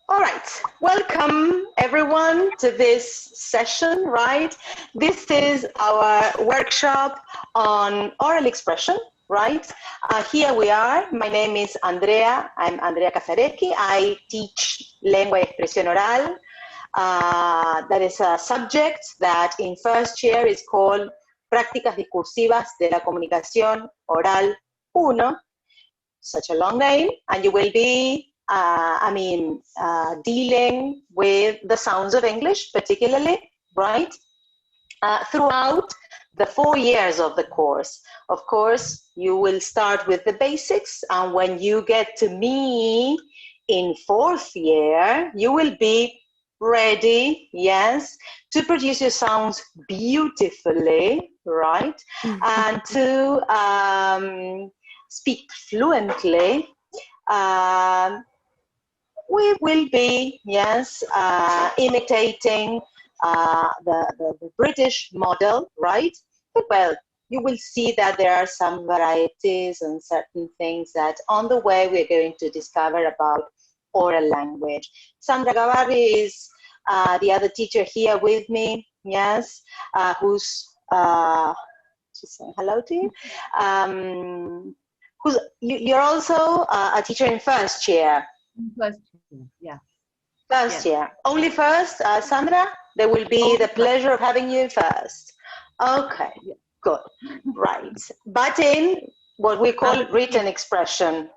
All right, welcome everyone to this session, right? This is our workshop on oral expression, right? Here we are. My name is Andrea. I'm Andrea Casarecki. I teach Lengua y Expresión Oral. That is a subject that in first year is called Prácticas Discursivas de la Comunicación Oral 1. Such a long name, and you will be dealing with the sounds of English, particularly, right? Throughout the 4 years of the course. Of course, you will start with the basics, and when you get to me in 4th year, you will be ready, yes, to produce your sounds beautifully, right? And to speak fluently. We will be, yes, imitating the British model, right? But well, you will see that there are some varieties and certain things that on the way we're going to discover about oral language. Sandra Gavarri is the other teacher here with me, yes, who's, she's saying hello to you. You're also a teacher in first year. First year, yeah. First year. Only first, Sandra? There will be the pleasure of having you first. Okay, good. Right. But in what we call written expression.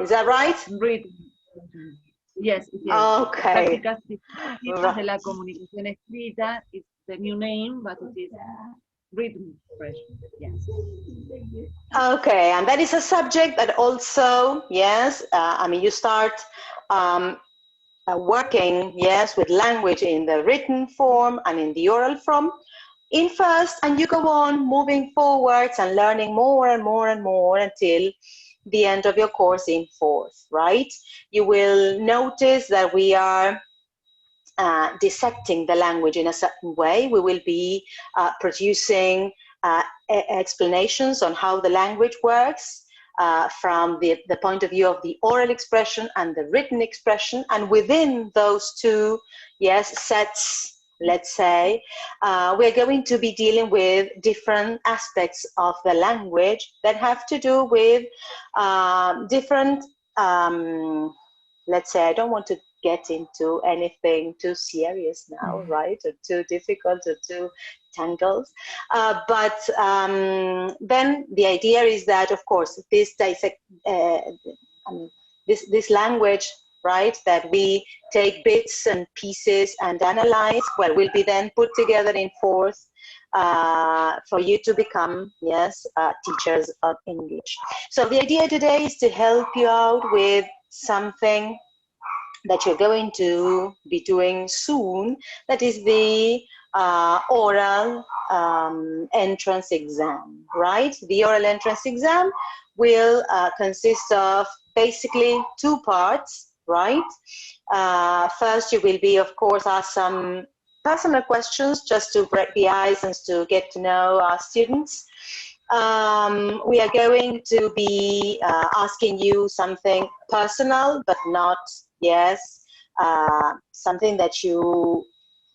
Is that right? Written. Yes, yes. Okay. Prácticas discursivas de la comunicación escrita is the new name, but it is written expression, yes. Okay, and that is a subject that also, yes, you start working, yes, with language in the written form and in the oral form in first, and you go on moving forwards and learning more and more and more until the end of your course in 4th, right? You will notice that we are dissecting the language in a certain way. We will be producing explanations on how the language works from the point of view of the oral expression and the written expression. And within those two, yes, sets, let's say, we're going to be dealing with different aspects of the language that have to do with different, let's say, I don't want to get into anything too serious now, right? Or too difficult or too tangled. But then the idea is that, of course, this language, right, that we take bits and pieces and analyze, well, will be then put together in 4th for you to become, yes, teachers of English. So the idea today is to help you out with something that you're going to be doing soon, that is the oral entrance exam, right? The oral entrance exam will consist of basically 2 parts, right? First, you will be, of course, asked some personal questions just to break the ice and to get to know our students. We are going to be asking you something personal, but not, yes, something that you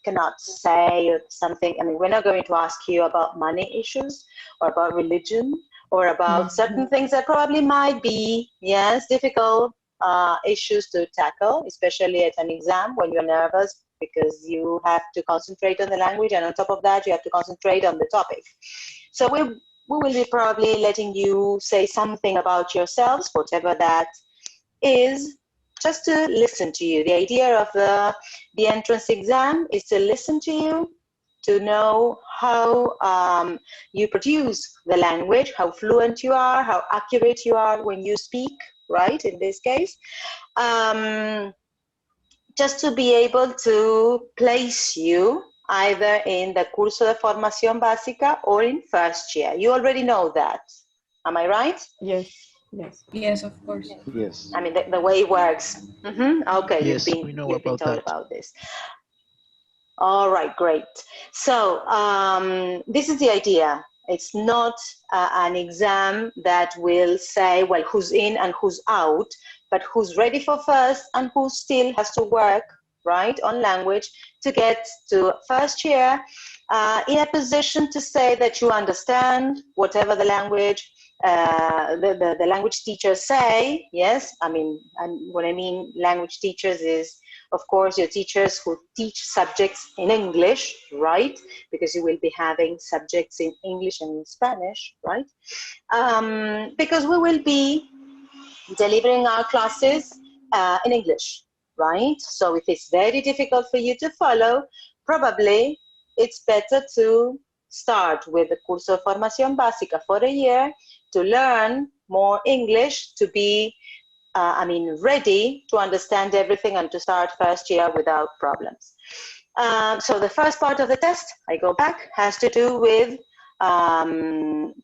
cannot say, or something. We're not going to ask you about money issues or about religion or about certain things that probably might be, yes, difficult issues to tackle, especially at an exam when you're nervous because you have to concentrate on the language, and on top of that, you have to concentrate on the topic. So we will be probably letting you say something about yourselves, whatever that is, just to listen to you. The idea of the entrance exam is to listen to you, to know how you produce the language, how fluent you are, how accurate you are when you speak, right, in this case. Just to be able to place you either in the Curso de Formación Básica or in first year. You already know that. Am I right? Yes. Yes. Yes, of course. Yes. The way it works. Okay, Yes, you've been told about this. All right, great. So this is the idea. It's not an exam that will say, well, who's in and who's out. but who's ready for first and who still has to work, right, on language to get to first year in a position to say that you understand whatever the language the language teachers say. Yes, I mean, and what I mean language teachers is, of course, your teachers who teach subjects in English, right? Because you will be having subjects in English and in Spanish, right? Because we will be delivering our classes in English, right? So if it's very difficult for you to follow, probably it's better to start with the Curso de Formación Básica for a year to learn more English, to be, ready to understand everything and to start first year without problems. So the first part of the test, I go back, has to do with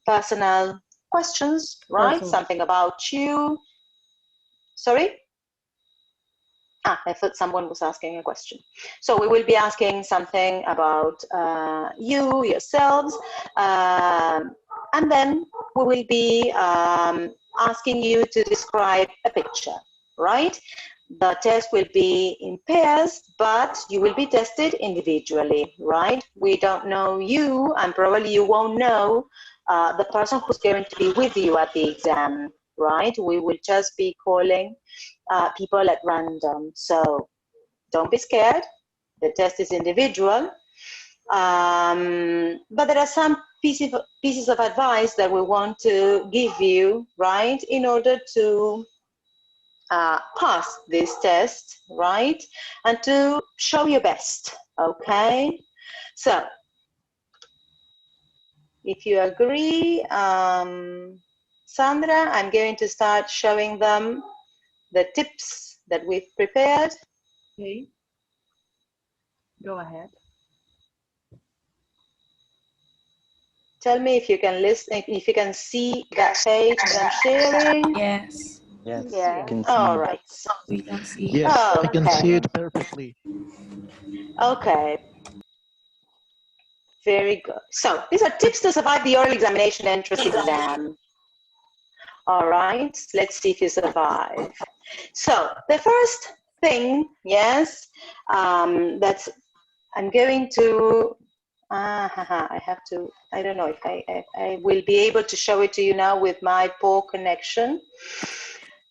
personal questions, right? Personal. Something about you. Sorry? I thought someone was asking a question. So we will be asking something about you, yourselves, and then we will be asking you to describe a picture, right? The test will be in pairs, but you will be tested individually, right? We don't know you, and probably you won't know the person who's going to be with you at the exam, right? We will just be calling people at random. So don't be scared. The test is individual. But there are some pieces of advice that we want to give you, right, in order to pass this test, right, and to show your best, okay? So if you agree, Sandra, I'm going to start showing them the tips that we've prepared. Okay. Go ahead. Tell me if you can listen, if you can see that page that I'm sharing. Yes, Yes, Yeah. can see. All right. we can see. Yes, I can Okay. see it perfectly. Okay. Very good. So these are tips to survive the oral examination entrance exam. All right. Let's see if you survive. So the first thing, yes, that's I'm going to. I have to. I don't know if I will be able to show it to you now with my poor connection.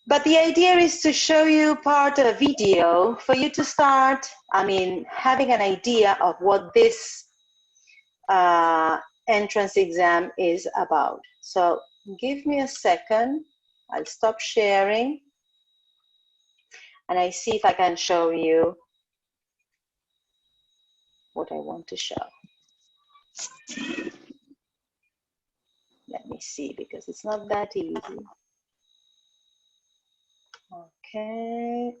But the idea is to show you part of a video for you to start, having an idea of what this entrance exam is about. So give me a second. I'll stop sharing. And I see if I can show you what I want to show. Let me see, because it's not that easy. Okay.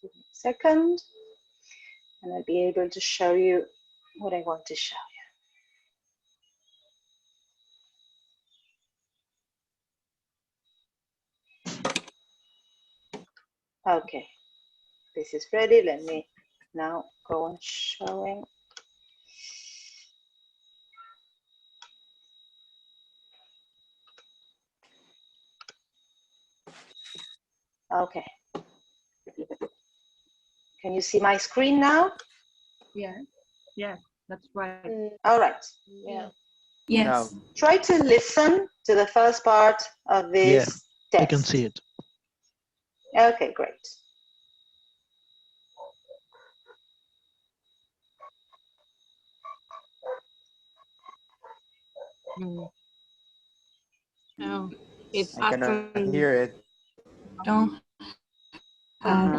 Give me a second, and I'll be able to show you what I want to show you. Okay, this is ready. Let me now go on showing. Okay. Can you see my screen now? Yeah. Yeah, that's right. All right. Yeah. Yes. No. Try to listen to the first part of this test. I can see it. Okay, great. No, it's I cannot hear it. Don't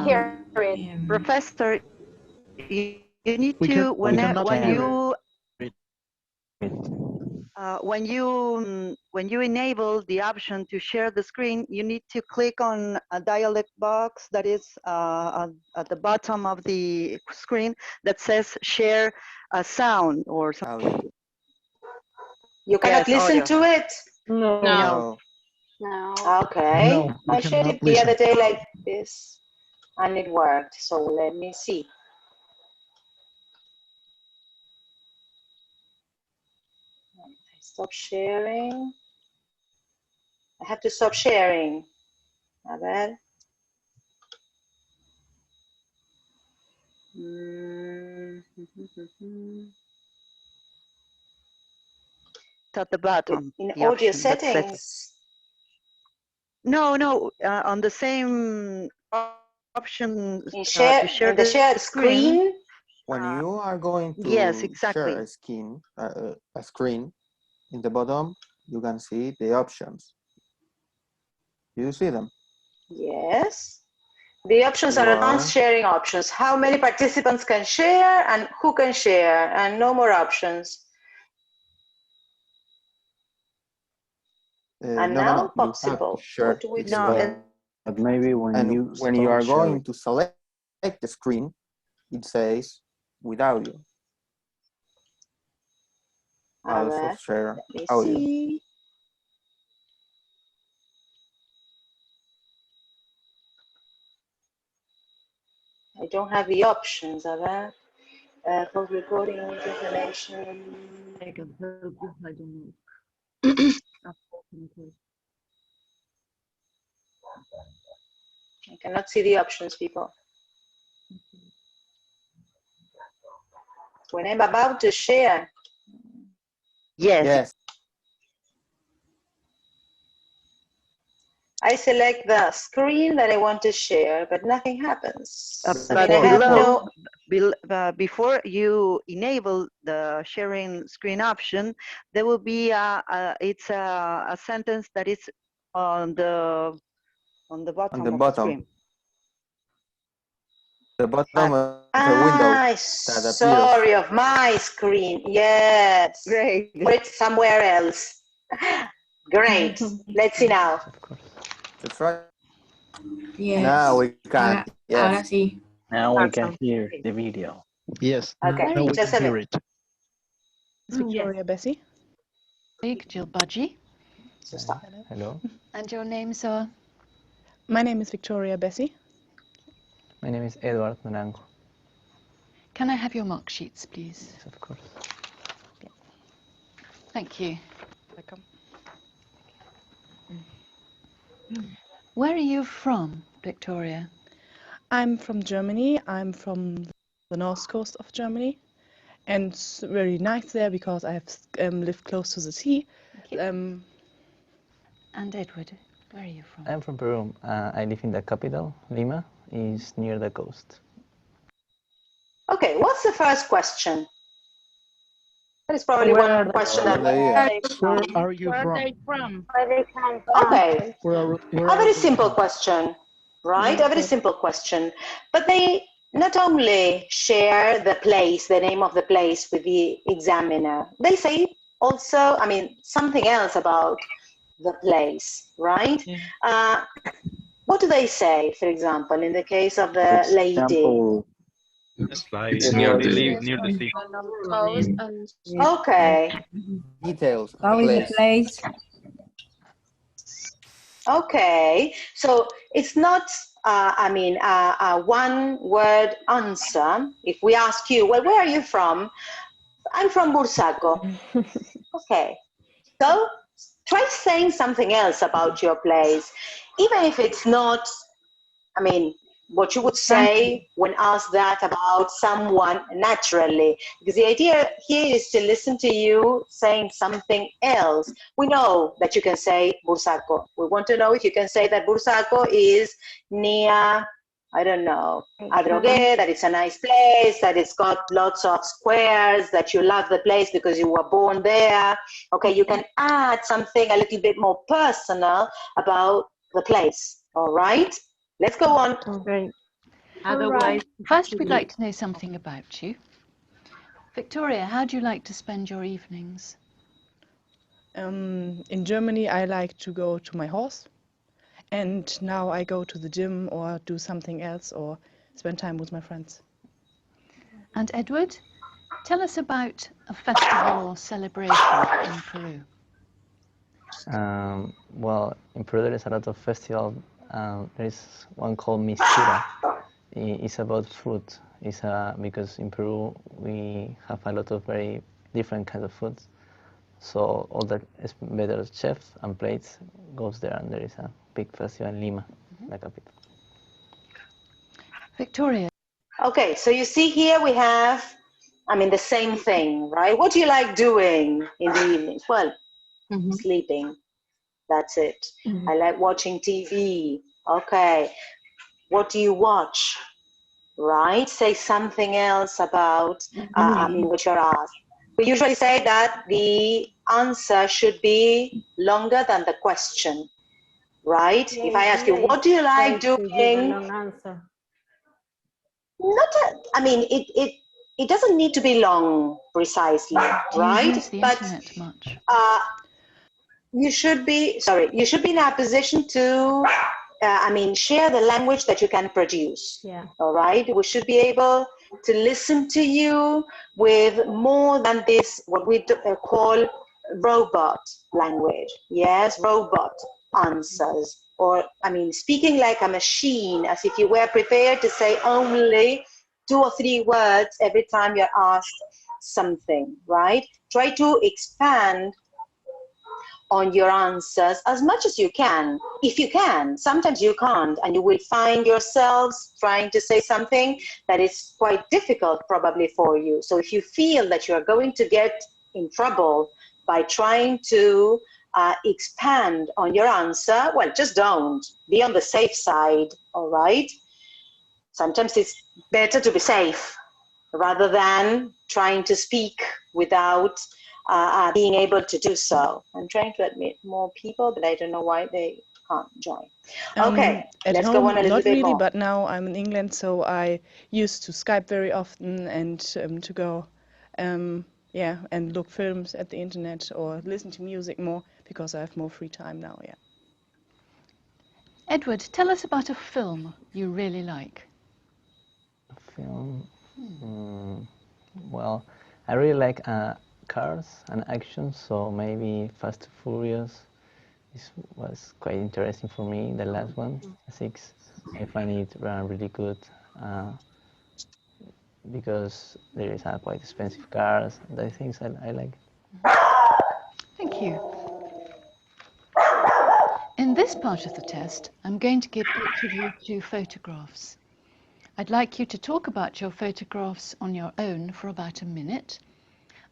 Hear it. Professor, you need We to, we cannot when hear you it. when you enable the option to share the screen, you need to click on a dialog box that is at the bottom of the screen that says share a sound or something. Audio. You cannot Yes, listen audio. to it? no. No. No. No. Okay. No, you I shared cannot it the other listen. day like this, and it worked. So let me see. I stop sharing. I have to stop sharing. A ver. At the bottom, In the audio option that says settings. no, on the same option In to share in the the shared screen. screen. When you are going to Yes, exactly. share a screen, in the bottom, you can see the options. You see them? Yes. The options are advanced sharing options. How many participants can share and who can share, and no more options. And now possible. What do we do? But maybe when you are going to select the screen, it says without you. Also share audio. See. I don't have the options, are there? For recording information. I can help you. I don't know. I cannot see the options, people. When I'm about to share. Yes. I select the screen that I want to share, but nothing happens. But before you enable the sharing screen option, there will be it's a sentence that is on the bottom of the screen. The bottom of the window that appears. Sorry, of my screen. Yes. Great. Put it somewhere else. Great. Let's see now. Of course. That's right. Yes. Now we can. Ahora sí. Now we can hear the video. Yes. Okay. Now we Just can a hear minute. it. Victoria Bessie. Jill Budgie. Hello. And your name, sir? My name is Victoria Bessie. My name is Edward Naranjo. Can I have your mark sheets, please? Yes, of course. Thank you. Welcome. Where are you from, Victoria? I'm from Germany. I'm from the north coast of Germany. And it's very nice there because I have lived close to the sea. And Edward, where are you from? I'm from Peru. I live in the capital, Lima. Is near the coast. Okay, what's the first question? That is probably one question that. Where are you Where from? they from? Where they come from? Okay, Where a very simple question, right? A very simple question. But they not only share the place, the name of the place with the examiner, they say also, I mean, something else about the place, right? What do they say, for example, in the case of the lady? It's near the sea. Okay. Details. How is the place? Okay. So it's not, a one-word answer. If we ask you, well, where are you from? I'm from Bursaco. Okay. So try saying something else about your place, even if it's not, what you would say when asked that about someone naturally. Because the idea here is to listen to you saying something else. We know that you can say Bursaco. We want to know if you can say that Bursaco is near, I don't know, Adrogué, that it's a nice place, that it's got lots of squares, that you love the place because you were born there. Okay, you can add something a little bit more personal about the place, all right? Let's go on. Okay. Otherwise, First, we'd like to know something about you. Victoria, how do you like to spend your evenings? In Germany, I like to go to my horse. And now I go to the gym or do something else or spend time with my friends. And Edward, tell us about a festival or celebration in Peru. Well, in Peru there is a lot of festival. There is one called Mistura. It's about food. Because in Peru we have a lot of very different kinds of foods. So all the better chefs and plates goes there, and there is a big festival in Lima, the capital. Victoria. Okay, so you see here we have, I mean, the same thing, right? What do you like doing in the evenings? Well, sleeping. That's it. I like watching TV. Okay. What do you watch? Right? Say something else about, I mean, what you're asked. We usually say that the answer should be longer than the question, right? Yeah, if I ask you, what do you like doing? Long answer. I mean, it doesn't need to be long, precisely, right? Do you use the internet much? You should be in a position to, I mean, share the language that you can produce. Yeah. All right. We should be able to listen to you with more than this, what we call robot language. Yes, robot answers. Or, I mean, speaking like a machine, as if you were prepared to say only 2 or 3 words every time you're asked something, right? Try to expand on your answers as much as you can, if you can. Sometimes you can't, and you will find yourselves trying to say something that is quite difficult probably for you. So if you feel that you are going to get in trouble by trying to expand on your answer, well, just don't. Be on the safe side, all right? Sometimes it's better to be safe rather than trying to speak without being able to do so. I'm trying to admit more people, but I don't know why they can't join. Okay, let's go on a little not bit really, more. but now I'm in England, so I used to Skype very often and to go, yeah, and look films at the internet or listen to music more because I have more free time now, yeah. Edward, tell us about a film you really like. Film? Well, I really like cars and action, so maybe Fast and Furious. This was quite interesting for me, the last one, 6. I find it really good because there is quite expensive cars. The things I like. Thank you. In this part of the test, I'm going to give each of you 2 photographs. I'd like you to talk about your photographs on your own for about a minute,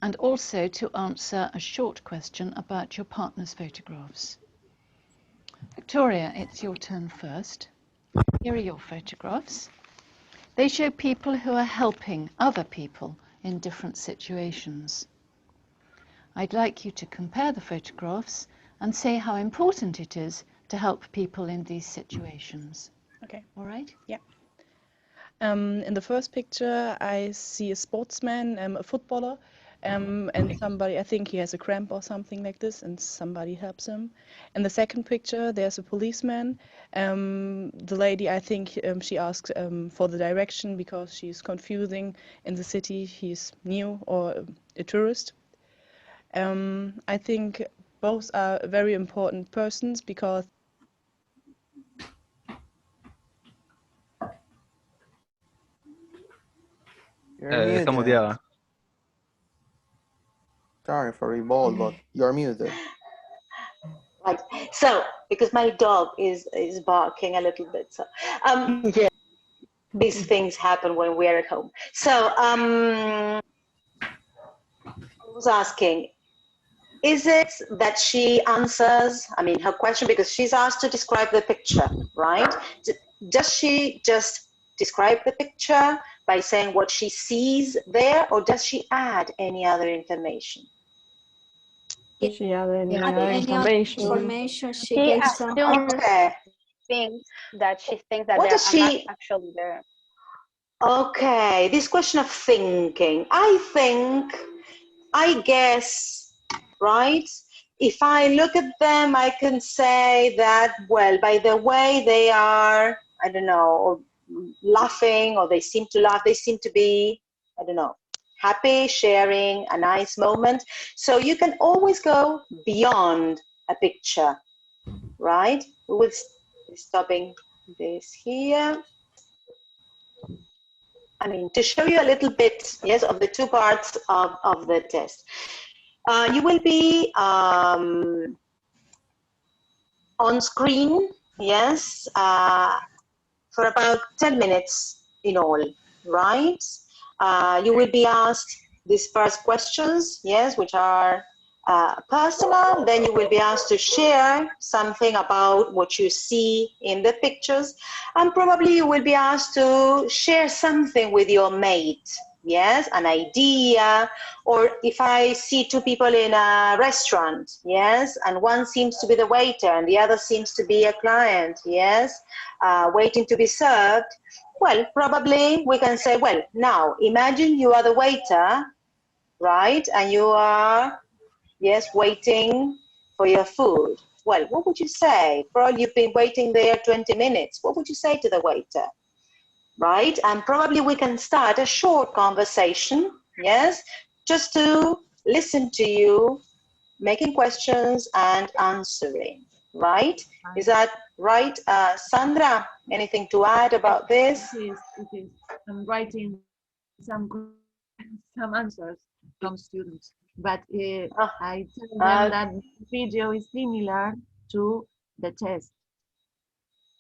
and also to answer a short question about your partner's photographs. Victoria, it's your turn first. Here are your photographs. They show people who are helping other people in different situations. I'd like you to compare the photographs and say how important it is to help people in these situations. Okay. All right? Yeah. In the first picture, I see a sportsman, a footballer, and somebody, I think he has a cramp or something like this, and somebody helps him. In the second picture, there's a policeman. The lady, I think she asks for the direction because she's confusing in the city. He's new or a tourist. I think both are very important persons because You're Está muted. muteada. Sorry for your ball, but you're muted. Right. So, because my dog is barking a little bit, so Yeah. these things happen when we're at home. So, I was asking, is it that she answers, I mean, her question, because she's asked to describe the picture, right? Does she just describe the picture by saying what she sees there, or does she add any other information? She added Yeah, any information. information she She gave some. assumes Okay. things that she thinks that What they does are not she? actually there. Okay, this question of thinking. I guess, right? If I look at them, I can say that, well, by the way they are, I don't know, laughing, or they seem to laugh, they seem to be, I don't know, happy, sharing a nice moment. So you can always go beyond a picture, right? We will be stopping this here. I mean, to show you a little bit, yes, of the two parts of the test. You will be on screen, yes, for about 10 minutes in all, right? You will be asked these first questions, yes, which are personal. Then you will be asked to share something about what you see in the pictures, and probably you will be asked to share something with your mate, yes, an idea, or if I see two people in a restaurant, yes, and one seems to be the waiter and the other seems to be a client, yes, waiting to be served, well, probably we can say, well, now imagine you are the waiter, right, and you are, yes, waiting for your food. Well, what would you say? Probably you've been waiting there 20 minutes. What would you say to the waiter? Right? And probably we can start a short conversation, yes, just to listen to you, making questions and answering, right? Is that right? Sandra, anything to add about this? It is. I'm writing some answers from students, but I tell them that the video is similar to the test.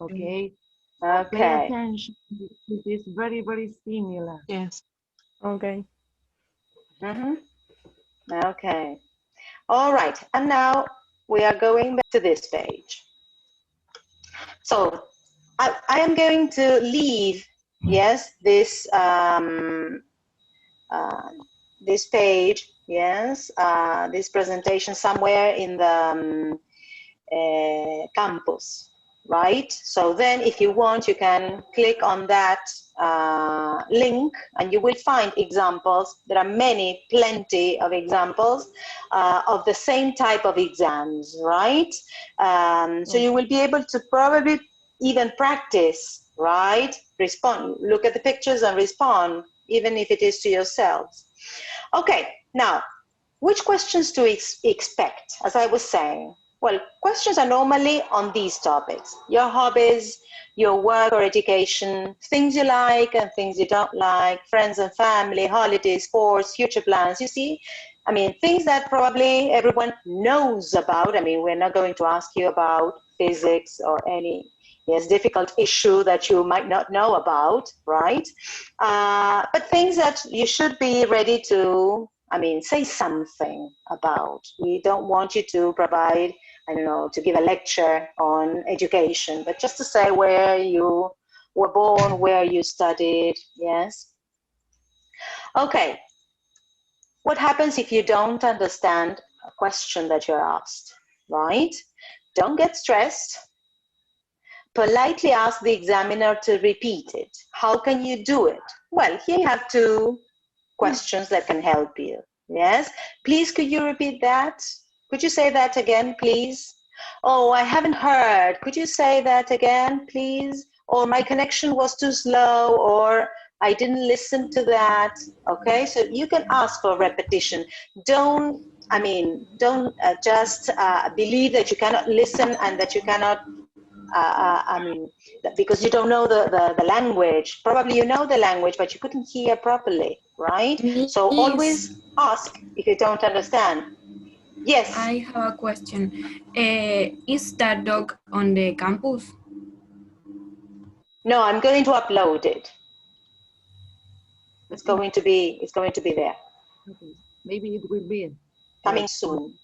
Okay. So pay attention. It is very, very similar. Yes. Okay. Okay. All right. And now we are going back to this page. So I am going to leave, yes, this this page, yes, this presentation somewhere in the campus, right? So then if you want, you can click on that link and you will find examples. There are plenty of examples of the same type of exams, right? So you will be able to probably even practice, right? Respond, look at the pictures and respond, even if it is to yourselves. Okay, now, which questions to expect? As I was saying, well, questions are normally on these topics: your hobbies, your work or education, things you like and things you don't like, friends and family, holidays, sports, future plans. You see, I mean, things that probably everyone knows about. I mean, we're not going to ask you about physics or any difficult issue that you might not know about, right? But things that you should be ready to, I mean, say something about. We don't want you to provide, I don't know, to give a lecture on education, but just to say where you were born, where you studied, yes? Okay, what happens if you don't understand a question that you're asked, right? Don't get stressed. Politely ask the examiner to repeat it. How can you do it? Well, here you have two questions that can help you. Yes, please, could you repeat that? Could you say that again, please? Oh, I haven't heard. Could you say that again, please? Or my connection was too slow, or I didn't listen to that. Okay, so you can ask for repetition. Don't just believe that you cannot listen and that you cannot because you don't know the language. Probably you know the language, but you couldn't hear properly, right? So always ask if you don't understand. Yes? I have a question. Is that dog on the campus? No, I'm going to upload it. It's going to be there. Okay. Maybe it will be coming soon.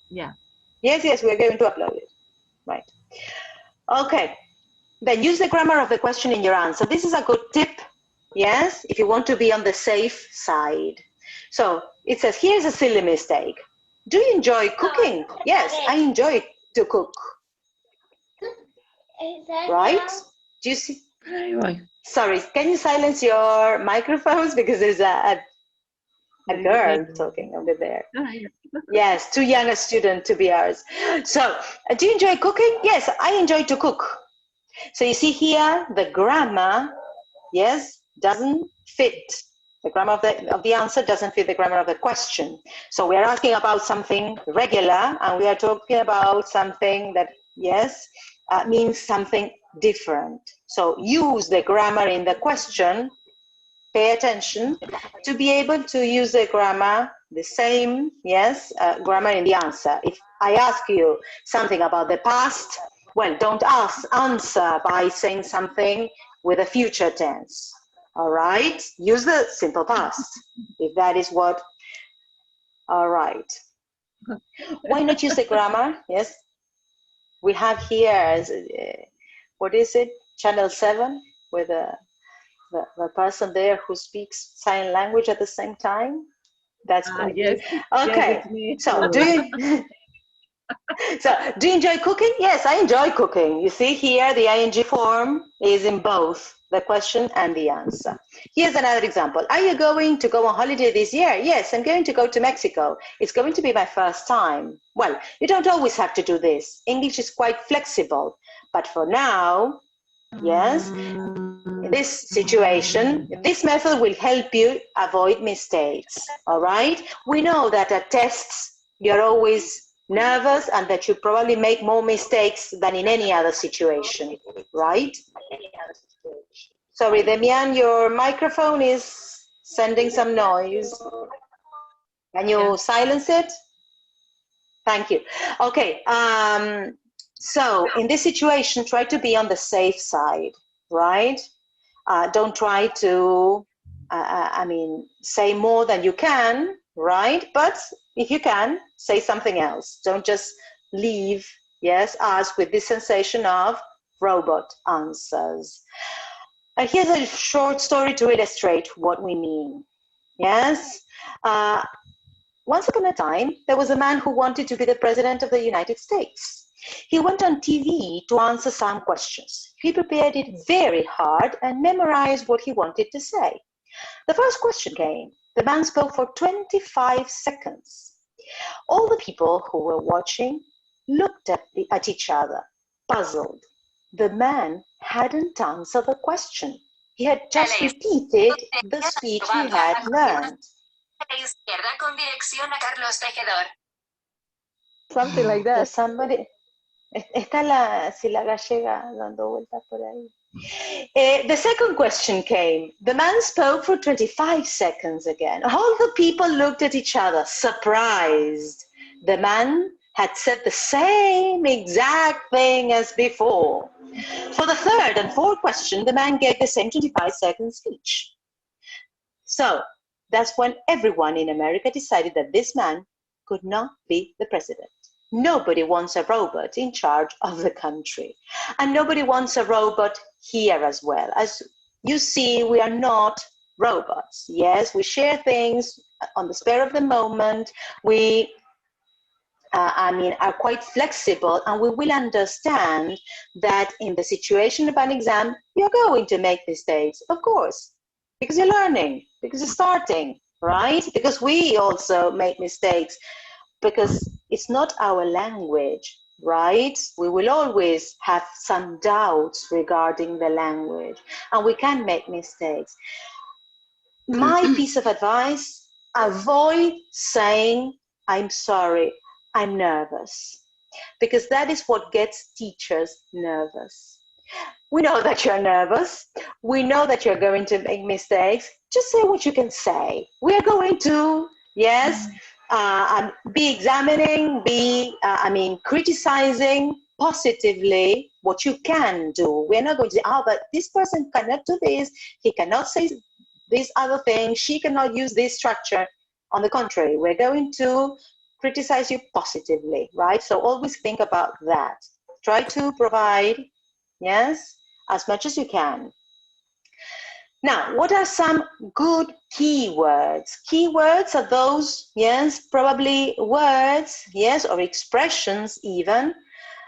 Yeah. Yes, we're going to upload it. Right. Okay. Then use the grammar of the question in your answer. This is a good tip, yes, if you want to be on the safe side. So it says, here's a silly mistake. Do you enjoy cooking? Yes, I enjoy to cook. Right? Do you see? Sorry, can you silence your microphones? Because there's a girl talking over there. Yes, too young a student to be ours. So, do you enjoy cooking? Yes, I enjoy to cook. So you see here, the grammar, yes, doesn't fit The grammar of the answer doesn't fit the grammar of the question. So we are asking about something regular, and we are talking about something that, yes, means something different. So use the grammar in the question, pay attention, to be able to use the grammar, the same, yes, grammar in the answer. If I ask you something about the past, well, don't answer by saying something with a future tense. All right, use the simple past, if that is what, all right. Why not use the grammar? Yes, we have here, what is it, Channel 7, with the person there who speaks sign language at the same time. That's great. Yes. Okay, Yes, so do you enjoy cooking? Yes, I enjoy cooking. You see here, the ing form is in both the question and the answer. Here's another example. Are you going to go on holiday this year? Yes, I'm going to go to Mexico. It's going to be my first time. Well, you don't always have to do this. English is quite flexible. But for now, yes, in this situation, this method will help you avoid mistakes. All right? We know that at tests, you're always nervous and that you probably make more mistakes than in any other situation, right? Sorry, Demian, your microphone is sending some noise. Can you silence it? Thank you. Okay, so in this situation, try to be on the safe side, right? Don't try to, say more than you can, right? But if you can, say something else. Don't just leave, yes, us with this sensation of robot answers. Here's a short story to illustrate what we mean. Yes. Once upon a time, there was a man who wanted to be the president of the United States. He went on TV to answer some questions. He prepared it very hard and memorized what he wanted to say. The first question came. The man spoke for 25 seconds. All the people who were watching looked at each other, puzzled. The man hadn't answered the question. He had just repeated the speech he had learned. Something like that. Does somebody... Está la gallega dando vueltas por ahí. The second question came. The man spoke for 25 seconds again. All the people looked at each other, surprised. The man had said the same exact thing as before. For the third and fourth question, the man gave the same 25-second speech. So that's when everyone in America decided that this man could not be the president. Nobody wants a robot in charge of the country. And nobody wants a robot here as well. As you see, we are not robots. Yes, we share things on the spur of the moment. We are quite flexible, and we will understand that in the situation of an exam, you're going to make mistakes, of course, because you're learning, because you're starting, right? Because we also make mistakes, because it's not our language, right? We will always have some doubts regarding the language, and we can make mistakes. My piece of advice, avoid saying, I'm sorry, I'm nervous, because that is what gets teachers nervous. We know that you're nervous. We know that you're going to make mistakes. Just say what you can say. We are going to, yes, be examining, criticizing positively what you can do. We're not going to say, but this person cannot do this. He cannot say this other thing. She cannot use this structure. On the contrary, we're going to criticize you positively, right? So always think about that. Try to provide, yes, as much as you can. Now, what are some good keywords? Keywords are those, yes, probably words, yes, or expressions even,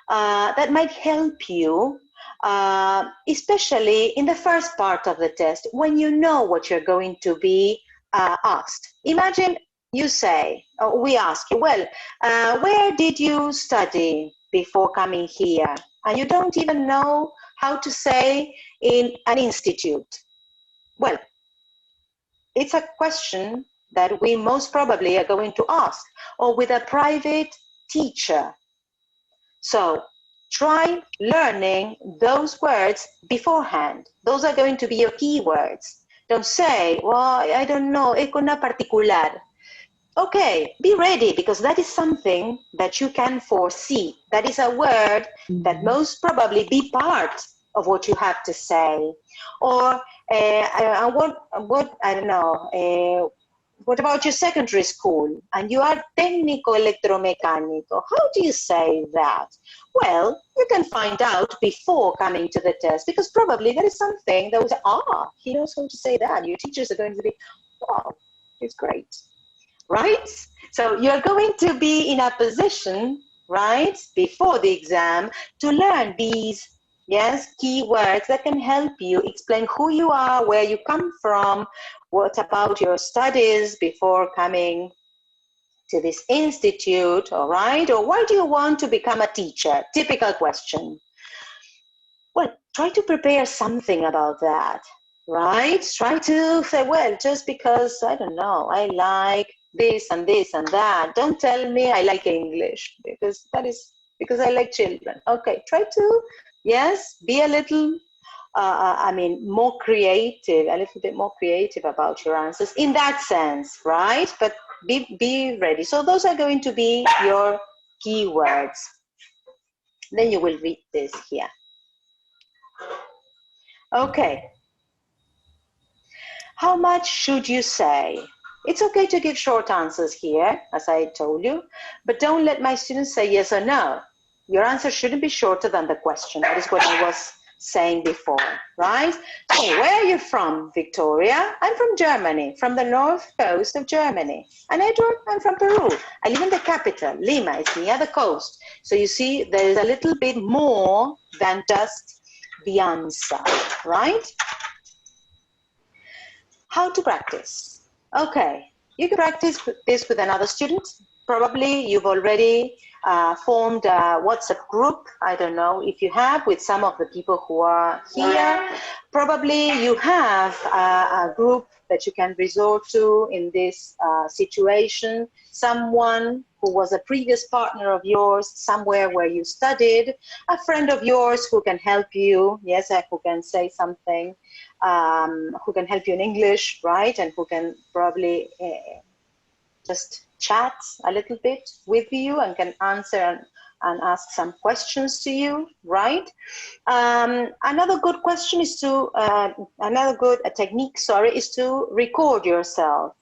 that might help you, especially in the first part of the test, when you know what you're going to be asked. Imagine you say, or we ask you, well, where did you study before coming here? And you don't even know how to say in an institute. Well, it's a question that we most probably are going to ask, or with a private teacher. So try learning those words beforehand. Those are going to be your keywords. Don't say, well, I don't know, es una particular. Okay, be ready, because that is something that you can foresee. That is a word that most probably be part of what you have to say. Or what I don't know, what about your secondary school? And you are técnico electromecánico. How do you say that? Well, you can find out before coming to the test, because probably there is something that will say, he knows how to say that. Your teachers are going to be, wow, it's great. Right? So you're going to be in a position, right, before the exam to learn these, yes, keywords that can help you explain who you are, where you come from, what about your studies before coming to this institute, all right? Or why do you want to become a teacher? Typical question. Well, try to prepare something about that, right? Try to say, well, just because, I don't know, I like this and this and that. Don't tell me I like English, because that is because I like children. Okay, try to, yes, be a little, more creative, a little bit more creative about your answers in that sense, right? But be ready. So those are going to be your keywords. Then you will read this here. Okay. How much should you say? It's okay to give short answers here, as I told you, but don't let my students say yes or no. Your answer shouldn't be shorter than the question. That is what I was saying before, right? So where are you from, Victoria? I'm from Germany, from the north coast of Germany. And Edward, I'm from Peru. I live in the capital, Lima. It's near the coast. So you see, there's a little bit more than just the answer, right? How to practice? Okay, you can practice this with another student. Probably you've already formed a WhatsApp group. I don't know if you have, with some of the people who are here. Probably you have a group that you can resort to in this situation. Someone who was a previous partner of yours, somewhere where you studied, a friend of yours who can help you, yes, who can say something, who can help you in English, right? And who can probably just chat a little bit with you and can answer and ask some questions to you, right? Another good question is to, technique, is to record yourself.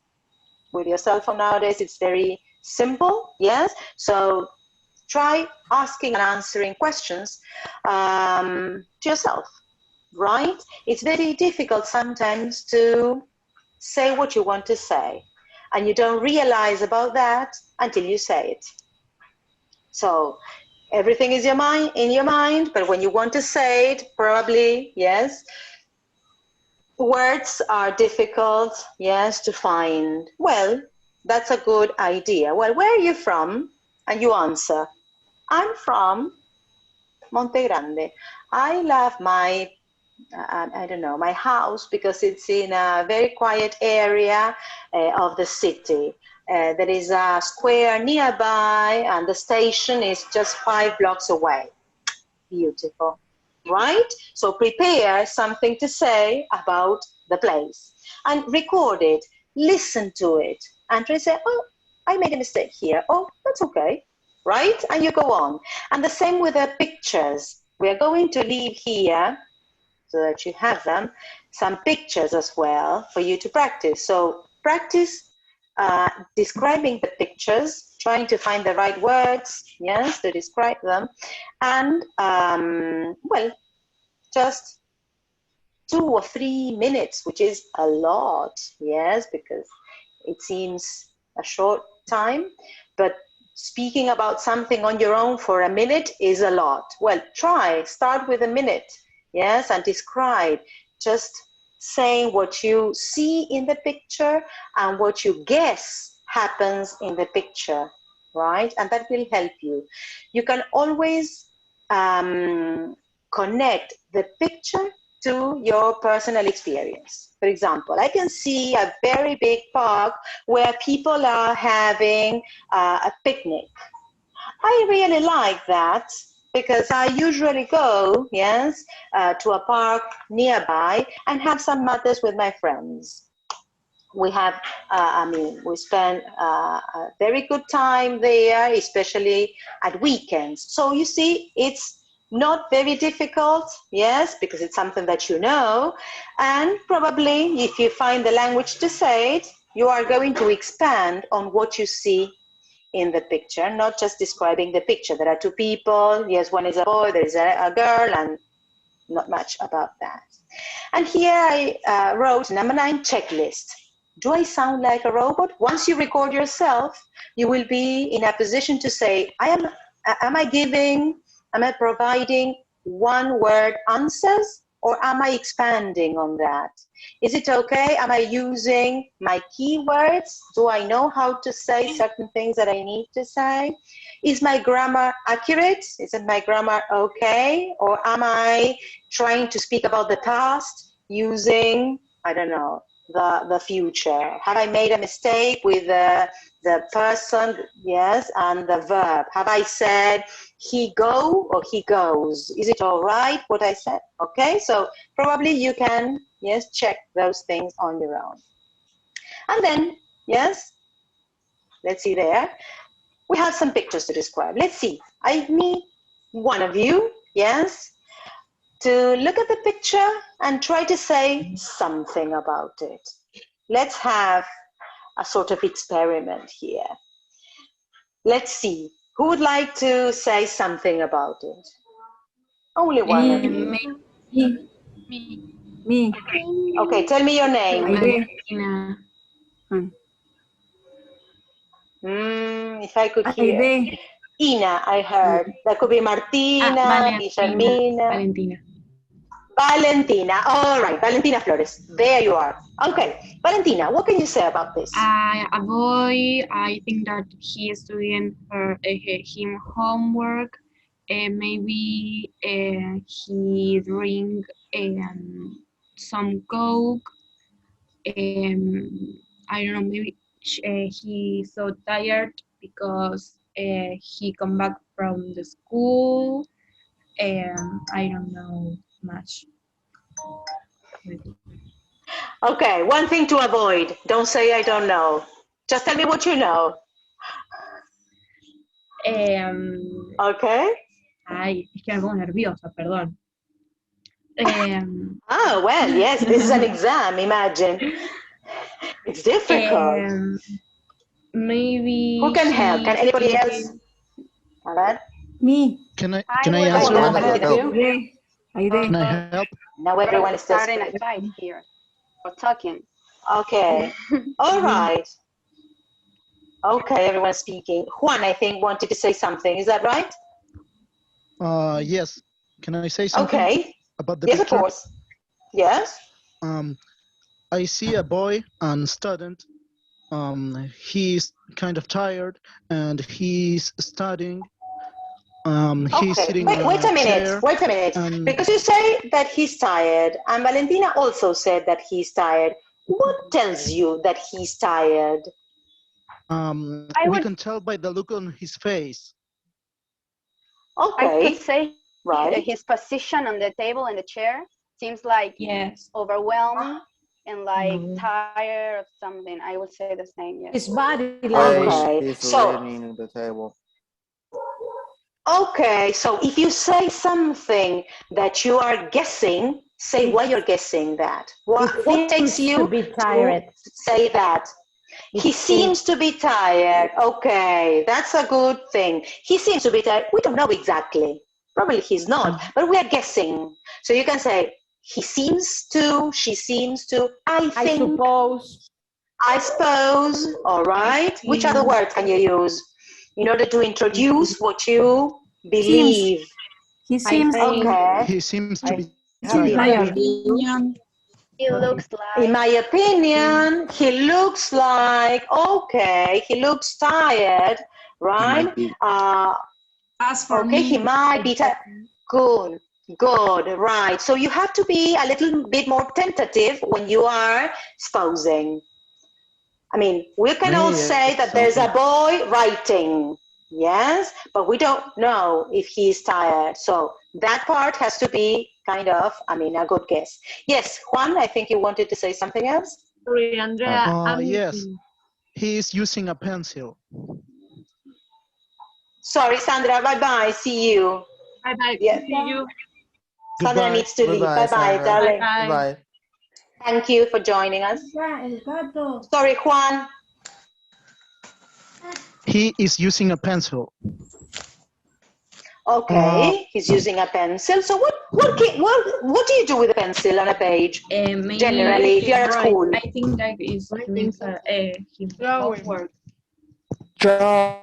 With your cell phone nowadays, it's very simple, yes? So try asking and answering questions to yourself, right? It's very difficult sometimes to say what you want to say, and you don't realize about that until you say it. So everything is in your mind, but when you want to say it, probably, yes, words are difficult, yes, to find. Well, that's a good idea. Well, where are you from? And you answer, I'm from Monte Grande. I love my I don't know, my house, because it's in a very quiet area of the city. There is a square nearby, and the station is just 5 blocks away. Beautiful, right? So prepare something to say about the place and record it, listen to it, and try to say, oh, I made a mistake here. Oh, that's okay, right? And you go on. And the same with the pictures. We are going to leave here, so that you have them, some pictures as well for you to practice. So practice describing the pictures, trying to find the right words, yes, to describe them. And, well, just 2 or 3 minutes, which is a lot, yes, because it seems a short time, but speaking about something on your own for a minute is a lot. Well, start with a minute. Yes, and describe, just saying what you see in the picture and what you guess happens in the picture, right? And that will help you. You can always connect the picture to your personal experience. For example, I can see a very big park where people are having a picnic. I really like that because I usually go, yes, to a park nearby and have some matters with my friends. We have, we spend a very good time there, especially at weekends. So you see, it's not very difficult, yes, because it's something that you know, and probably if you find the language to say it, you are going to expand on what you see in the picture, not just describing the picture. There are two people, yes, one is a boy, there is a girl, and not much about that. And here I wrote number 9, checklist. Do I sound like a robot? Once you record yourself, you will be in a position to say, am I providing one word answers, or am I expanding on that? Is it okay? Am I using my keywords? Do I know how to say certain things that I need to say? Is my grammar accurate? Isn't my grammar okay? Or am I trying to speak about the past using, I don't know, the future? Have I made a mistake with the person, yes, and the verb? Have I said he go or he goes? Is it all right what I said? Okay, so probably you can, yes, check those things on your own. And then, yes, let's see there. We have some pictures to describe. Let's see. I need one of you, yes, to look at the picture and try to say something about it. Let's have a sort of experiment here. Let's see. Who would like to say something about it? Only one of you. Me. Okay, tell me your name. Valentina. If I could hear. Ina, I heard. That could be Martina, Guillermina. Valentina. Valentina. All right, Valentina Flores. There you are. Okay, Valentina, what can you say about this? A boy, I think that he is doing him homework. Maybe he drink some Coke. I don't know, maybe he's so tired because he come back from the school. I don't know much. Okay, one thing to avoid. Don't say I don't know. Just tell me what you know. Okay. Ay, es que me pongo nerviosa, perdón. Oh, well, yes, this is an exam, imagine. It's difficult. Maybe who can help? Can anybody else? A ver. Me. Can I would answer? love to help. Can I help? Now everyone is just starting a fight here or talking. okay. All right. Okay, everyone's speaking. Juan, I think, wanted to say something. Is that right? Yes. Can I say something? Okay. About the Yes, picture? of course. Yes. I see a boy and student. He's kind of tired and he's studying. He's Okay. sitting Wait a minute. Wait a minute. Because you say that he's tired, and Valentina also said that he's tired. What tells you that he's tired? We can tell by the look on his face. Okay. I could say right. His position on the table and the chair seems like overwhelmed and like tired of something. I would say the same. Yes. His body language. language. He's So- leaning on the table. Okay, so if you say something that you are guessing, say why you're guessing that. What takes seems you to be tired. to say that? He seems to be tired. Okay, that's a good thing. He seems to be tired. We don't know exactly. Probably he's not, but we are guessing. So you can say, he seems to, she seems to, I think, I suppose, all right. Which other word can you use in order to introduce what you believe? He seems. Okay. He seems to be In my tired. opinion. He looks like. In my opinion, he looks like, okay, he looks tired, right? As for Okay, me, he might be tired. Good. Good, right. So you have to be a little bit more tentative when you are exposing. I mean, we can all say that there's a boy writing, yes, but we don't know if he's tired. So that part has to be kind of, I mean, a good guess. Yes, Juan, I think you wanted to say something else? Sorry, Andrea. Yes, he is using a pencil. Sorry, Sandra, bye-bye, see you. Bye-bye, Yes. see you. Sandra Goodbye. needs to leave. Bye-bye, darling. Bye. Thank you for joining us. Sorry, Juan. He is using a pencil. Okay, he's using a pencil. So what do you do with a pencil on a page? Generally, if you're at school. I think that is doing his homework. Draw.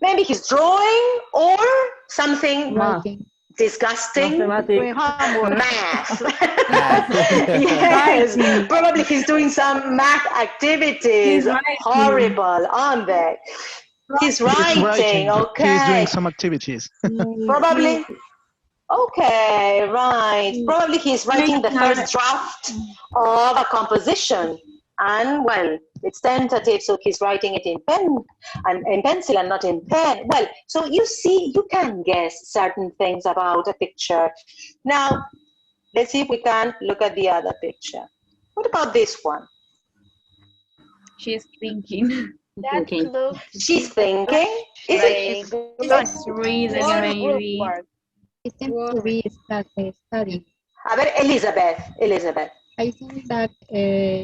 Maybe he's drawing or something disgusting. Math. Yes, probably he's doing some math activities. Horrible, aren't they? He's writing, okay. He's doing some activities. Probably. Okay, right. Probably he's writing the first draft of a composition. And, well, it's tentative, so he's writing it in pen and in pencil and not in pen. Well, so you see, you can guess certain things about a picture. Now, let's see if we can look at the other picture. What about this one? She's thinking. She's thinking? Is it? It's reading, maybe. It seems to be studying. A ver, Elizabeth. I think that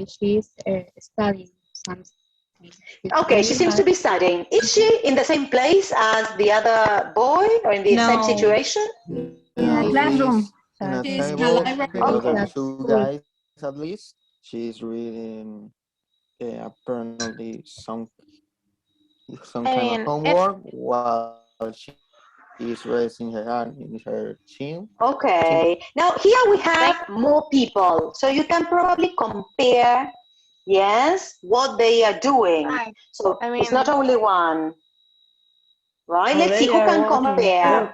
she's studying something. Okay, she seems to be studying. Is she in the same place as the other boy or in the same situation? Classroom. In a She's in table, the library. the other two guys at least. She's reading apparently some kind of homework while she is raising her hand in her chin. Okay. Now here we have more people, so you can probably compare, yes, what they are doing. So it's not only one, right? Let's see who can compare.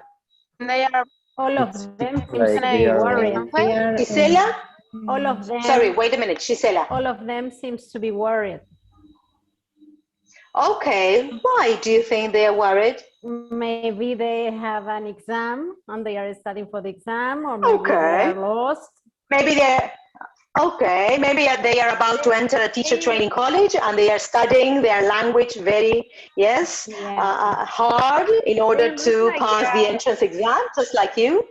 They are all of them seems Like to they be are- worried. Gisela? All of them. Sorry, wait a minute, Gisela. All of them seems to be worried. Okay, why do you think they are worried? Maybe they have an exam and they are studying for the exam, or maybe they are lost. Maybe they're okay. Maybe they are about to enter a teacher training college and they are studying their language very hard in order to pass the entrance exam, just like you.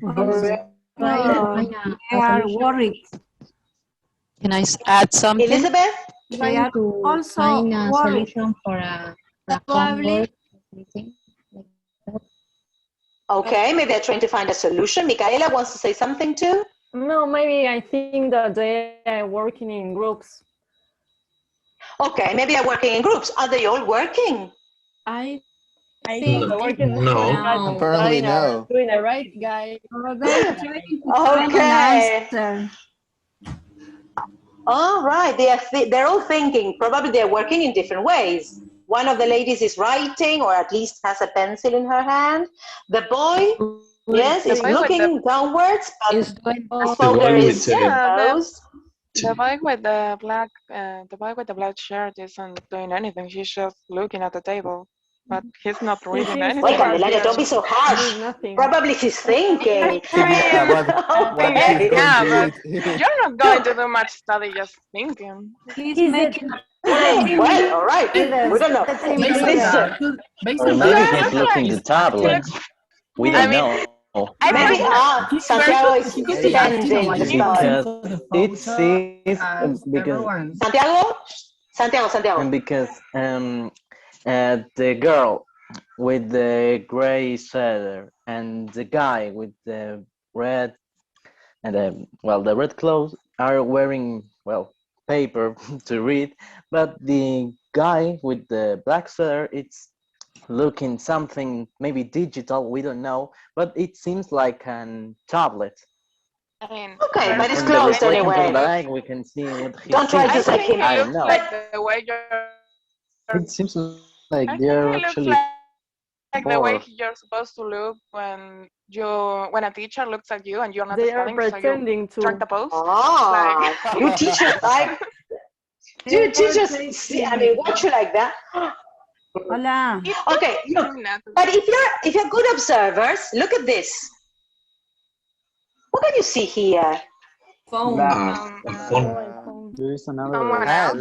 They are worried. Can I add something? Elizabeth? They are also find a worried. solution for a Probably. Okay, maybe they're trying to find a solution. Micaela wants to say something too. No, maybe I think that they are working in groups. Okay, maybe they're working in groups. Are they all working? I think they're working. No. Apparently no. Doing the right guy. Okay. All right, they're all thinking. Probably they're working in different ways. One of the ladies is writing, or at least has a pencil in her hand. The boy, yes, is looking downwards, but as Folger is closed. The boy with the black shirt isn't doing anything. He's just looking at the table, but he's not reading anything. Wait, Candelaria, don't be so harsh. Probably he's thinking. You're not going to do much study, just thinking. He's making well, all right. We don't know. Listen. Or maybe he's looking at the tablet. We don't know. Maybe Santiago is spending the because it sees because Santiago. And because the girl with the gray sweater and the guy with the red and the red clothes are wearing paper to read, but the guy with the black sweater, it's looking something maybe digital, we don't know, but it seems like a tablet. Okay, but it's closed anyway. We can see what he don't try to say him. I don't know. Like the way you're... It seems like they're actually like the way you're supposed to look when a teacher looks at you and you're not They are studying, so you pretending track the to. pose. Ah, Like you teachers like, do you teachers see, I mean, watch you like that? Hola. Okay, look, but if you're good observers, look at this. What can you see here? Phone. There is another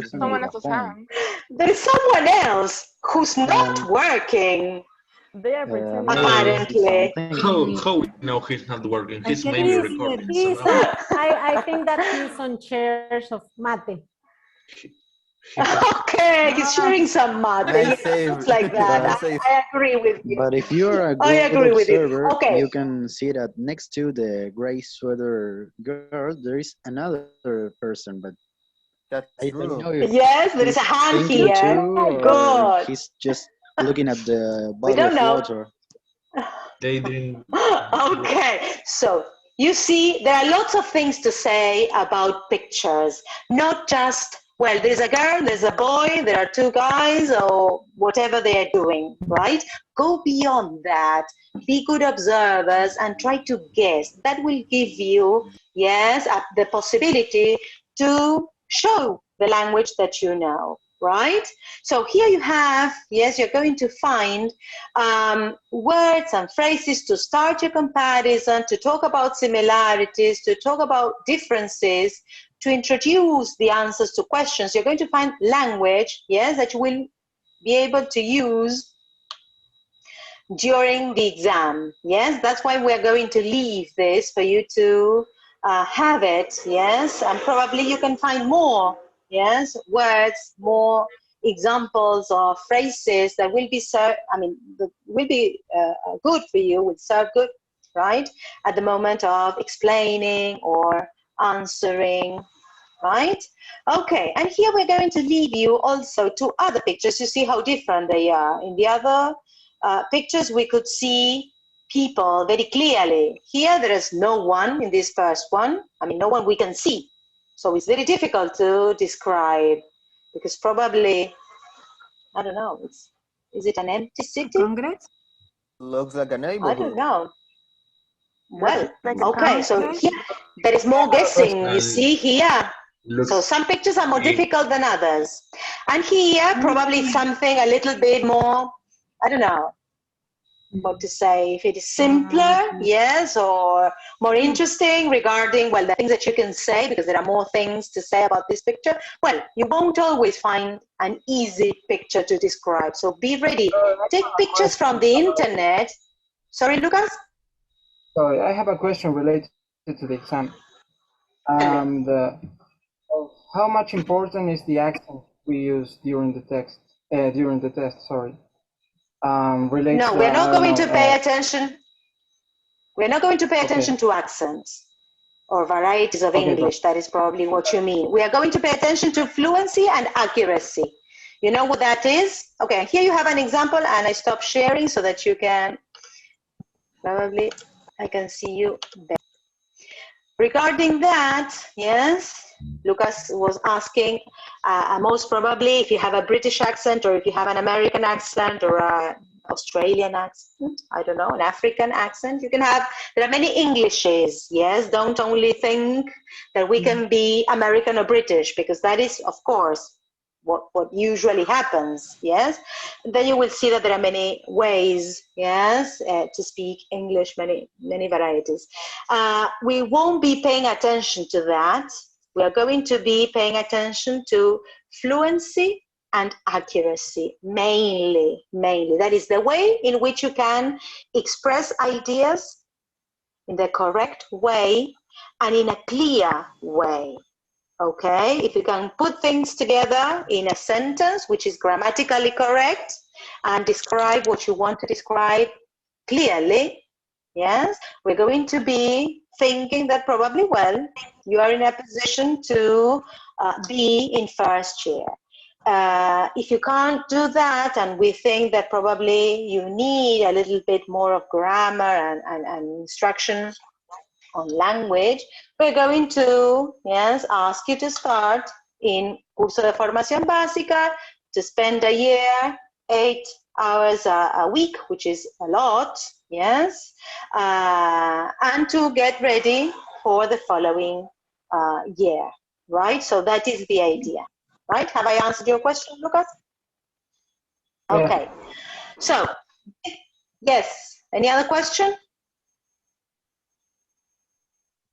someone else's hand. There is someone else who's not working. They are pretending. Apparently. How we know he's not working? He's maybe recording. I think that he's on chairs of mate. Okay, he's sharing some mate. It's like that. I agree with you. But if you are a good observer, you can see that next to the gray sweater girl, there is another person, but I don't know if yes, there is a hand here. Good. He's just looking at the bottle of water. They didn't. Okay, so you see, there are lots of things to say about pictures, not just, well, there's a girl, there's a boy, there are two guys, or whatever they are doing, right? Go beyond that. Be good observers and try to guess. That will give you, yes, the possibility to show the language that you know, right? So here you have, yes, you're going to find words and phrases to start your comparison, to talk about similarities, to talk about differences, to introduce the answers to questions. You're going to find language, yes, that you will be able to use during the exam. Yes, that's why we're going to leave this for you to have it, yes, and probably you can find more, yes, words, more examples or phrases that will be good for you, will serve good, right, at the moment of explaining or answering, right? Okay, and here we're going to leave you also to other pictures. You see how different they are. In the other pictures, we could see people very clearly. Here, there is no one in this first one. I mean, no one we can see. So it's very difficult to describe because probably, I don't know, is it an empty city? Congress? Looks like a neighborhood. I don't know. Well, okay, so here there is more guessing, you see here. So some pictures are more difficult than others. And here, probably something a little bit more, I don't know what to say, if it is simpler, yes, or more interesting regarding, well, the things that you can say, because there are more things to say about this picture. Well, you won't always find an easy picture to describe. So be ready. Take pictures from the internet. Sorry, Lucas? Sorry, I have a question related to the exam. How much important is the accent we use during the test? Sorry. No, we're not going to pay attention. We're not going to pay attention to accents or varieties of English. That is probably what you mean. We are going to pay attention to fluency and accuracy. You know what that is? Okay, here you have an example, and I stop sharing so that you can, probably, I can see you there. Regarding that, yes, Lucas was asking, most probably if you have a British accent or if you have an American accent or an Australian accent, I don't know, an African accent, you can have, there are many Englishes, yes, don't only think that we can be American or British, because that is, of course, what usually happens, yes? Then you will see that there are many ways, yes, to speak English, many varieties. We won't be paying attention to that. We are going to be paying attention to fluency and accuracy, mainly. That is the way in which you can express ideas in the correct way and in a clear way. Okay, if you can put things together in a sentence which is grammatically correct and describe what you want to describe clearly, yes, we're going to be thinking that probably, well, you are in a position to be in first year. If you can't do that, and we think that probably you need a little bit more of grammar and instruction on language, we're going to, yes, ask you to start in Curso de Formación Básica, to spend a year, 8 hours a week, which is a lot, yes, and to get ready for the following year, right? So that is the idea, right? Have I answered your question, Lucas? Okay. So, yes, any other question?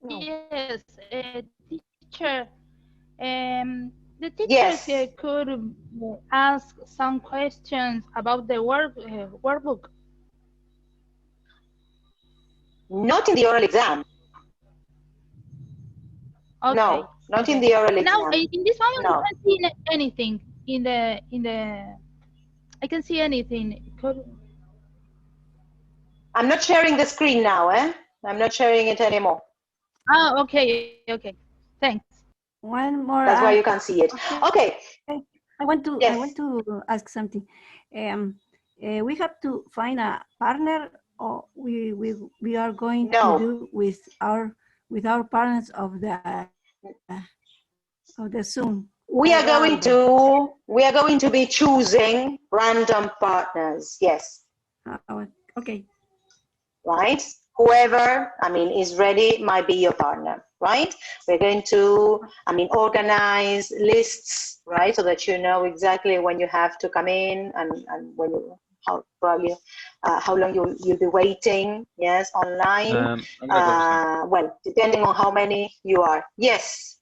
Yes, teacher. The teachers could ask some questions about the workbook. Not in the oral exam. Okay. No, not in the oral exam. Now, in this moment, No. I can't see anything in the. I can see anything. I'm not sharing the screen now, eh? I'm not sharing it anymore. Oh, okay, okay. Thanks. One more. That's why you can't see it. Okay. I want to ask something. We have to find a partner, or we are going to do with our partners of the Zoom. We are going to be choosing random partners. Yes. Okay. Right? Whoever, is ready might be your partner, right? We're going to, organize lists, right? So that you know exactly when you have to come in and when you, how long you'll be waiting, yes, online. Well, depending on how many you are. Yes.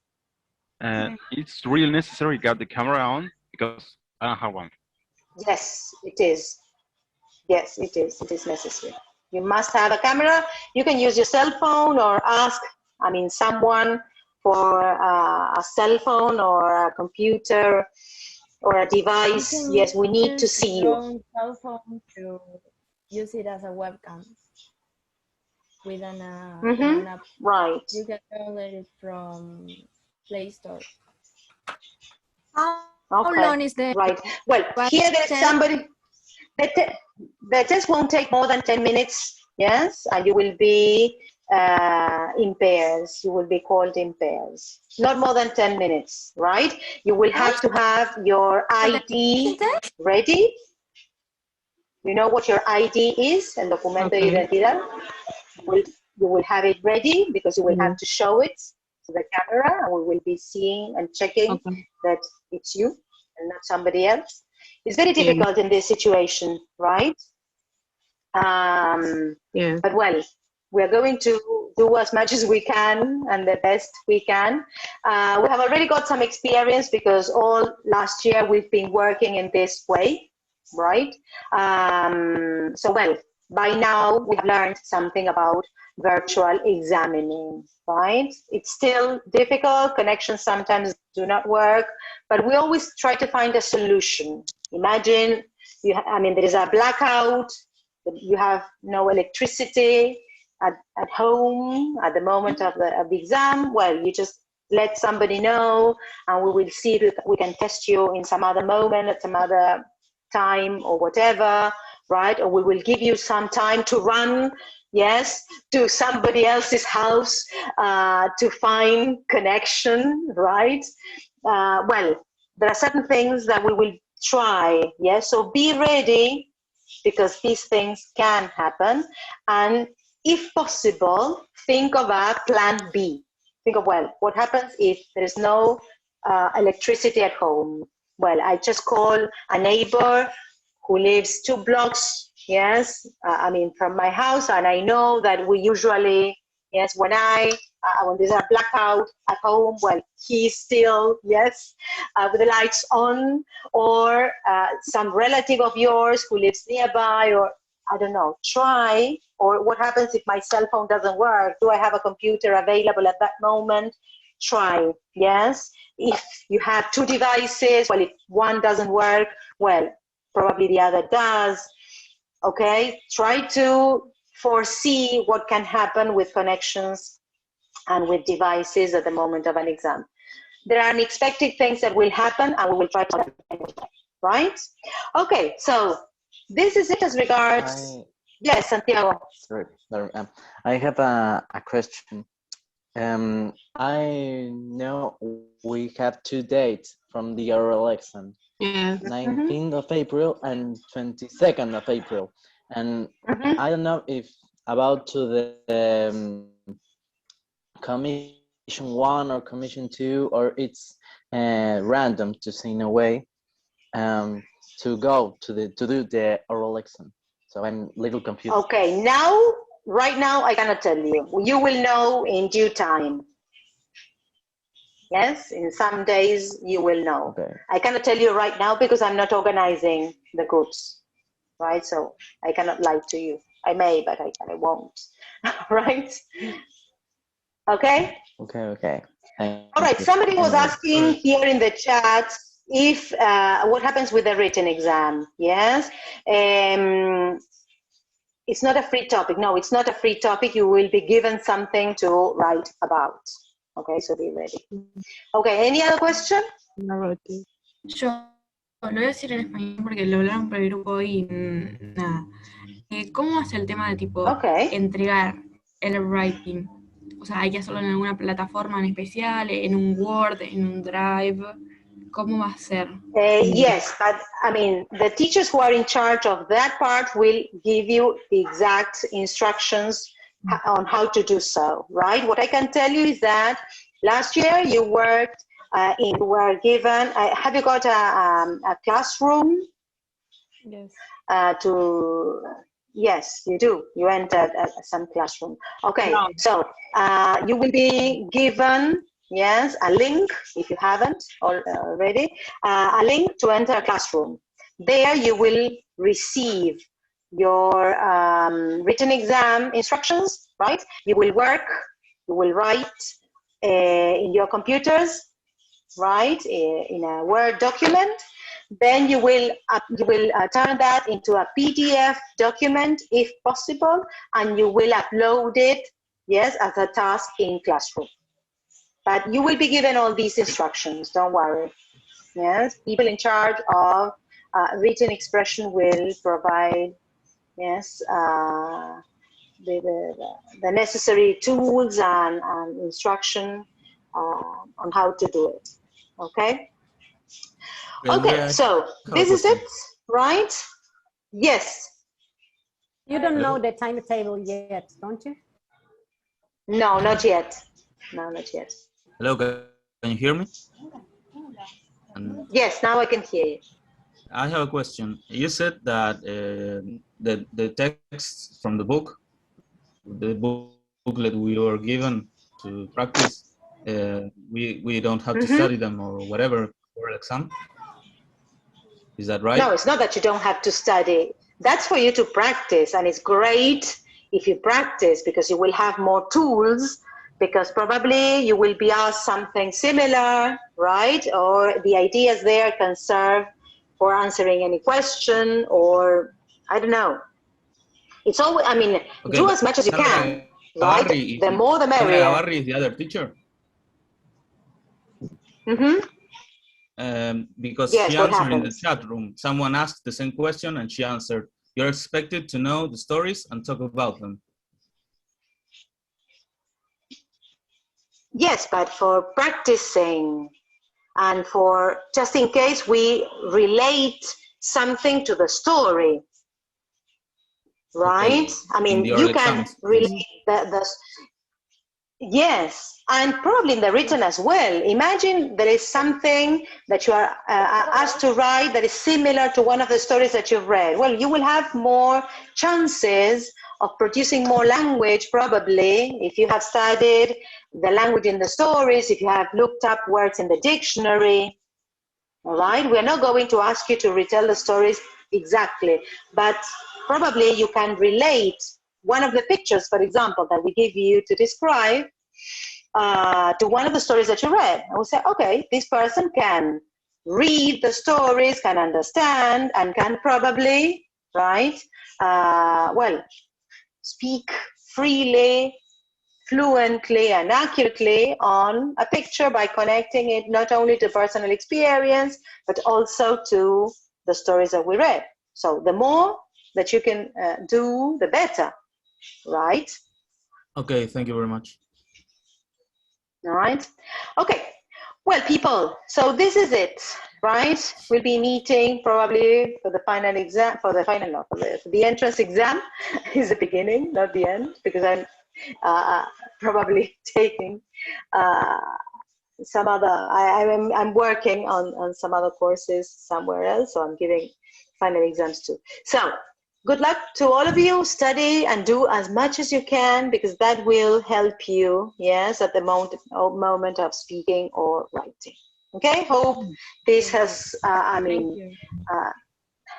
It's really necessary to get the camera on because I don't have one. Yes, it is. Yes, it is. It is necessary. You must have a camera. You can use your cell phone or ask, someone for a cell phone or a computer or a device. Yes, we need to see you. Your own cell phone to use it as a webcam with an app. Right. You can download it from Play Store. How long is the right? Well, here there's somebody. The test won't take more than 10 minutes, yes, and you will be in pairs. You will be called in pairs. Not more than 10 minutes, right? You will have to have your ID ready. You know what your ID is, el documento de identidad. You will have it ready because you will have to show it to the camera, and we will be seeing and checking that it's you and not somebody else. It's very difficult in this situation, right? But well, we're going to do as much as we can and the best we can. We have already got some experience because all last year we've been working in this way, right? So well, by now we have learned something about virtual examining, right? It's still difficult, connections sometimes do not work, but we always try to find a solution. Imagine, there is a blackout, you have no electricity at home at the moment of the exam. Well, you just let somebody know and we will see if we can test you in some other moment at some other time or whatever, right? Or we will give you some time to run, yes, to somebody else's house to find connection, right? Well, there are certain things that we will try, yes? So be ready because these things can happen. And if possible, think of a plan B. Think of, well, what happens if there is no electricity at home? Well, I just call a neighbor who lives 2 blocks, yes, from my house, and I know that we usually, yes, when there's a blackout at home, well, he's still, yes, with the lights on, or some relative of yours who lives nearby, or I don't know, try, or what happens if my cell phone doesn't work? Do I have a computer available at that moment? Try, yes. If you have 2 devices, well, if one doesn't work, well, probably the other does, okay? Try to foresee what can happen with connections and with devices at the moment of an exam. There are unexpected things that will happen and we will try to, right? Okay, so this is it as regards, yes, Santiago. Sorry. I have a question. I know we have 2 dates from the oral exam. Yes. 19th of April and 22nd of April. And I don't know if about to the commission 1 or commission 2, or it's random to say in a way to go to do the oral exam. So I'm a little confused. Okay, right now I cannot tell you. You will know in due time. Yes, in some days you will know. Okay. I cannot tell you right now because I'm not organizing the groups, right? So I cannot lie to you. I may, but I won't, right? Okay? Okay. All right, somebody was asking here in the chat if what happens with the written exam, yes? It's not a free topic. No, it's not a free topic. You will be given something to write about. Okay, so be ready. Okay, any other question? Yo lo voy a decir en español porque lo hablaron por el grupo y nada. ¿Cómo es el tema de tipo entregar el writing? O sea, ¿hay que hacerlo en alguna plataforma en especial, en un Word, en un Drive? ¿Cómo va a ser? Yes, but I mean, the teachers who are in charge of that part will give you the exact instructions on how to do so, right? What I can tell you is that last year you worked you were given, have you got a classroom? Yes. Yes, you do. You entered some classroom. Okay, so you will be given, yes, a link, if you haven't already, a link to enter a classroom. There you will receive your written exam instructions, right? You will work, you will write in your computers, right, in a Word document. Then you will turn that into a PDF document if possible, and you will upload it, yes, as a task in Classroom. But you will be given all these instructions, don't worry. Yes, people in charge of written expression will provide, yes, the necessary tools and instruction on how to do it. Okay. Okay, so this is it, right? Yes. You don't know the timetable yet, don't you? No, not yet. No, not yet. Hello, can you hear me? Yes, now I can hear you. I have a question. You said that the text from the booklet we were given to practice, we don't have to study them or whatever for exam. Is that right? No, it's not that you don't have to study. That's for you to practice, and it's great if you practice because you will have more tools, because probably you will be asked something similar, right? Or the ideas there can serve for answering any question, or I don't know. It's always, I mean, okay, do as much as you can, right? The more the merrier. Barry is the other teacher. Because yes, she answered in the chat room. Someone asked the same question and she answered, "You're expected to know the stories and talk about them." Yes, but for practicing and for just in case we relate something to the story, right? Okay. I mean, you can relate yes, and probably in the written as well. Imagine there is something that you are asked to write that is similar to one of the stories that you've read. Well, you will have more chances of producing more language, probably, if you have studied the language in the stories, if you have looked up words in the dictionary. All right, we're not going to ask you to retell the stories exactly, but probably you can relate one of the pictures, for example, that we give you to describe to one of the stories that you read. And we say, okay, this person can read the stories, can understand, and can probably, right, well, speak freely, fluently, and accurately on a picture by connecting it not only to personal experience, but also to the stories that we read. So the more that you can do, the better, right? Okay, thank you very much. All right. Okay. Well, people, so this is it, right? We'll be meeting probably for the final exam, for the final, not for the entrance exam is the beginning, not the end, because I'm probably taking some other, I'm working on some other courses somewhere else, so I'm giving final exams too. So good luck to all of you. Study and do as much as you can, because that will help you, yes, at the moment of speaking or writing. Okay, hope this has,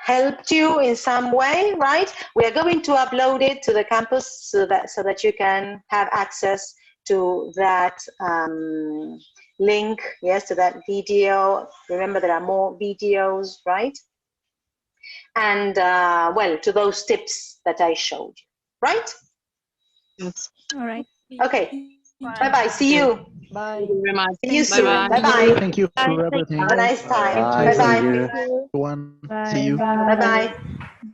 helped you in some way, right? We are going to upload it to the campus so that you can have access to that link, yes, to that video. Remember, there are more videos, right? And well, to those tips that I showed you, right? Yes. All right. Okay. Bye-bye. See you. Bye. Thank you very much. See you soon. Bye-bye. Thank you for everything. Have a nice time. Thank Bye-bye. you, everyone. See you. Bye-bye.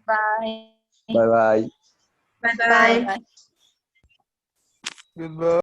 Bye. Bye bye. Bye. Goodbye.